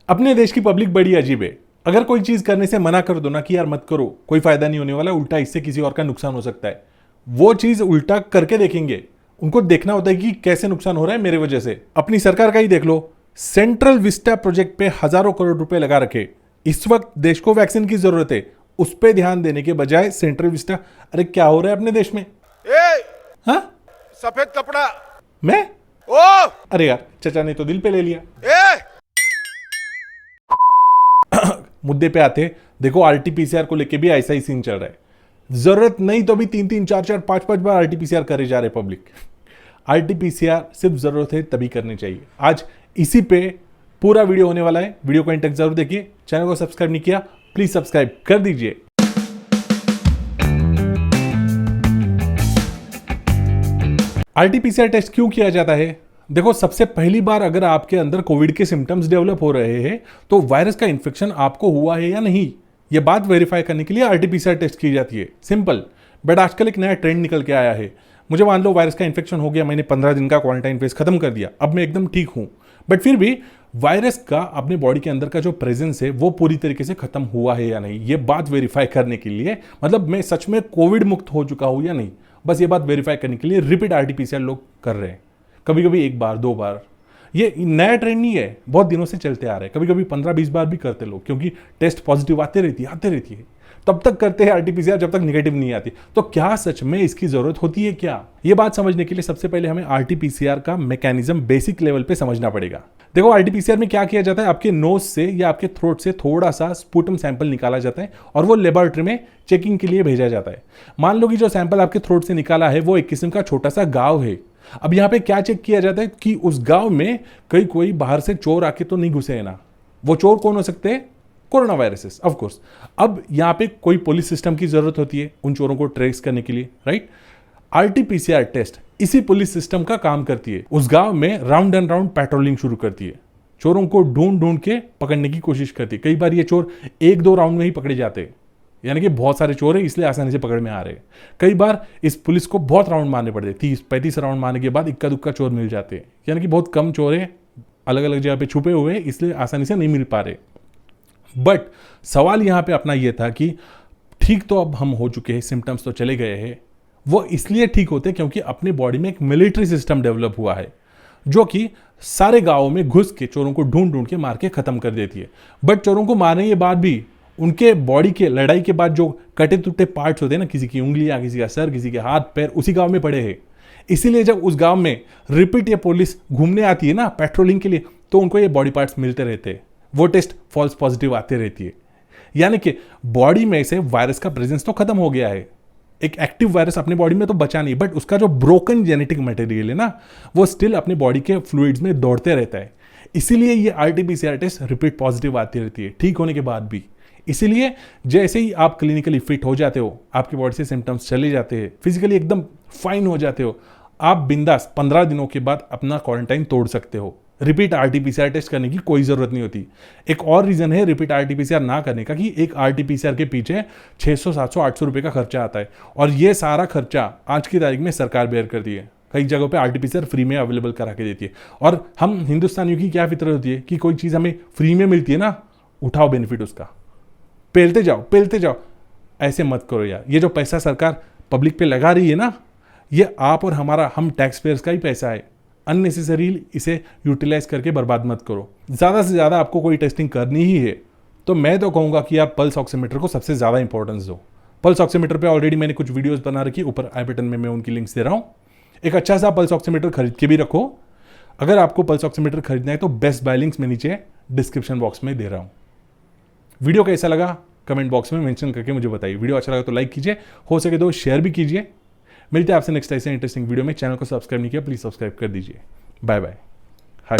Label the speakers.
Speaker 1: अपने देश की पब्लिक बड़ी अजीब है। अगर कोई चीज करने से मना कर दो ना कि यार मत करो, कोई फायदा नहीं होने वाला, उल्टा इससे किसी और का नुकसान हो सकता है, वो चीज उल्टा करके देखेंगे। उनको देखना होता है कि कैसे नुकसान हो रहा है मेरे वजह से। अपनी सरकार का ही देख लो, सेंट्रल विस्टा प्रोजेक्ट पे हजारों करोड़ रुपए लगा रखे। इस वक्त देश को वैक्सीन की जरूरत है, उस पर ध्यान देने के बजाय सेंट्रल विस्टा। अरे क्या हो रहा है अपने देश में? हाँ,
Speaker 2: सफेद कपड़ा।
Speaker 1: मैं
Speaker 2: ओ
Speaker 1: अरे यार, चचा ने तो दिल पे ले लिया। मुद्दे पे आते, देखो आरटीपीसीआर को लेके भी ऐसा ही सीन चल रहा है। जरूरत नहीं तो भी 3-3, 4-4, 5-5 बार आरटीपीसीआर करे जा रहे पब्लिक। आरटीपीसीआर सिर्फ जरूरत है तभी करनी चाहिए। आज इसी पे पूरा वीडियो होने वाला है, वीडियो को एंड तक जरूर देखिए। चैनल को सब्सक्राइब नहीं किया, प्लीज सब्सक्राइब कर दीजिए। आरटीपीसीआर टेस्ट क्यों किया जाता है? देखो, सबसे पहली बार अगर आपके अंदर कोविड के सिम्टम्स डेवलप हो रहे हैं तो वायरस का इन्फेक्शन आपको हुआ है या नहीं, ये बात वेरीफाई करने के लिए आरटीपीसीआर टेस्ट की जाती है। सिंपल। बट आजकल एक नया ट्रेंड निकल के आया है। मुझे मान लो वायरस का इन्फेक्शन हो गया, मैंने 15 दिन का क्वारंटाइन फेज खत्म कर दिया, अब मैं एकदम ठीक हूं, बट फिर भी वायरस का अपने बॉडी के अंदर का जो प्रेजेंस है वो पूरी तरीके से खत्म हुआ है या नहीं, ये बात वेरीफाई करने के लिए, मतलब मैं सच में कोविड मुक्त हो चुका हूं या नहीं, बस ये बात वेरीफाई करने के लिए रिपीट आरटीपीसीआर लोग कर रहे हैं। कभी कभी 1 बार 2 बार, ये नया ट्रेंड नहीं है, बहुत दिनों से चलते आ रहे हैं। कभी कभी 15-20 बार भी करते लोग, क्योंकि टेस्ट पॉजिटिव आते रहती है। तब तक करते हैं आरटीपीसीआर जब तक निगेटिव नहीं आती। तो क्या सच में इसकी जरूरत होती है क्या? ये बात समझने के लिए सबसे पहले हमें आरटीपीसीआर का मैकेनिज्म बेसिक लेवल पे समझना पड़ेगा। देखो, आरटीपीसीआर में क्या किया जाता है, आपके नोज से या आपके थ्रोट से थोड़ा सा स्पूटम सैंपल निकाला जाता है और वो लेबोरेटरी में चेकिंग के लिए भेजा जाता है। मान लो कि जो सैंपल आपके थ्रोट से निकाला है वो एक किस्म का छोटा सा गाँव है। अब यहाँ पे क्या चेक किया जाता है कि उस गांव में कोई बाहर से चोर आके तो नहीं घुसे है ना। वो चोर कौन हो सकते हैं? Corona viruses, of course. अब यहाँ पे कोई पुलिस सिस्टम की जरूरत होती है उन चोरों को ट्रेस करने के लिए, राइट? आरटीपीसीआर टेस्ट इसी पुलिस सिस्टम का काम करती है। उस गांव में राउंड एंड राउंड पेट्रोलिंग शुरू करती है, चोरों को ढूंढ ढूंढ के पकड़ने की कोशिश करती है। कई बार ये चोर 1-2 राउंड में ही पकड़े जाते हैं, यानी कि बहुत सारे चोर हैं इसलिए आसानी से पकड़ में आ रहे हैं। कई बार इस पुलिस को बहुत राउंड मारने पड़ते, 30-35 राउंड मारने के बाद इक्का दुक्का चोर मिल जाते हैं, यानी कि बहुत कम चोर हैं, अलग अलग जगह पे छुपे हुए हैं, इसलिए आसानी से नहीं मिल पा रहे। बट सवाल यहाँ पे अपना ये था कि ठीक तो अब हम हो चुके हैं, सिम्टम्स तो चले गए हैं। वो इसलिए ठीक होते क्योंकि अपने बॉडी में एक मिलिट्री सिस्टम डेवलप हुआ है जो कि सारे गांवों में घुस के चोरों को ढूंढ ढूंढ के मार के खत्म कर देती है। बट चोरों को मारने के बाद भी उनके बॉडी के लड़ाई के बाद जो कटे टूटे पार्ट्स होते हैं ना, किसी की उंगलियां, किसी का सर, किसी के हाथ पैर, उसी गांव में पड़े हैं। इसीलिए जब उस गांव में रिपीट ये पुलिस घूमने आती है ना पेट्रोलिंग के लिए, तो उनको ये बॉडी पार्ट्स मिलते रहते हैं, वो टेस्ट फॉल्स पॉजिटिव आते रहती है। यानी कि बॉडी में से वायरस का प्रेजेंस तो खत्म हो गया है, एक एक्टिव वायरस अपने बॉडी में तो बचा नहीं, बट उसका जो ब्रोकन जेनेटिक मटेरियल है ना, वो स्टिल अपने बॉडी के फ्लूइड्स में दौड़ते रहता है। इसीलिए ये आरटीपीसीआर टेस्ट रिपीट पॉजिटिव आती रहती है ठीक होने के बाद भी। इसीलिए जैसे ही आप क्लिनिकली फिट हो जाते हो, आपकी बॉडी से सिम्टम्स चले जाते हैं, फिजिकली एकदम फाइन हो जाते हो, आप बिंदास 15 दिनों के बाद अपना क्वारंटाइन तोड़ सकते हो। रिपीट आरटीपीसीआर टेस्ट करने की कोई जरूरत नहीं होती। एक और रीजन है रिपीट आरटीपीसीआर ना करने का कि एक आरटीपीसीआर के पीछे 600, 700, 800 रुपए का खर्चा आता है, और ये सारा खर्चा आज की तारीख में सरकार बेयर करती है। कई जगहों पे आरटीपीसीआर फ्री में अवेलेबल करा के देती है। और हम हिंदुस्तानियों की क्या फितरत होती है कि कोई चीज़ हमें फ्री में मिलती है ना, उठाओ बेनिफिट उसका, पेलते जाओ। ऐसे मत करो यार। ये जो पैसा सरकार पब्लिक पे लगा रही है ना, ये आप और हम टैक्स पेयर्स का ही पैसा है। अननेसेसरी इसे यूटिलाइज करके बर्बाद मत करो। ज़्यादा से ज़्यादा आपको कोई टेस्टिंग करनी ही है तो मैं तो कहूँगा कि आप पल्स ऑक्सीमीटर को सबसे ज़्यादा इंपॉर्टेंस दो। पल्स ऑक्सीमीटर पे ऑलरेडी मैंने कुछ वीडियोस बना रखी, ऊपर आई बटन में मैं उनकी लिंक्स दे रहा हूँ। एक अच्छा सा पल्स ऑक्सीमीटर खरीद के भी रखो। अगर आपको पल्स ऑक्सीमीटर खरीदना है तो बेस्ट बाय लिंक्स में नीचे डिस्क्रिप्शन बॉक्स में दे रहा हूँ। वीडियो कैसा लगा कमेंट बॉक्स में मेंशन करके मुझे बताइए। वीडियो अच्छा लगा तो लाइक कीजिए, हो सके तो शेयर भी कीजिए। मिलते हैं आपसे नेक्स्ट ऐसे इंटरेस्टिंग वीडियो में। चैनल को सब्सक्राइब नहीं किया, प्लीज सब्सक्राइब कर दीजिए। Bye bye. हाय।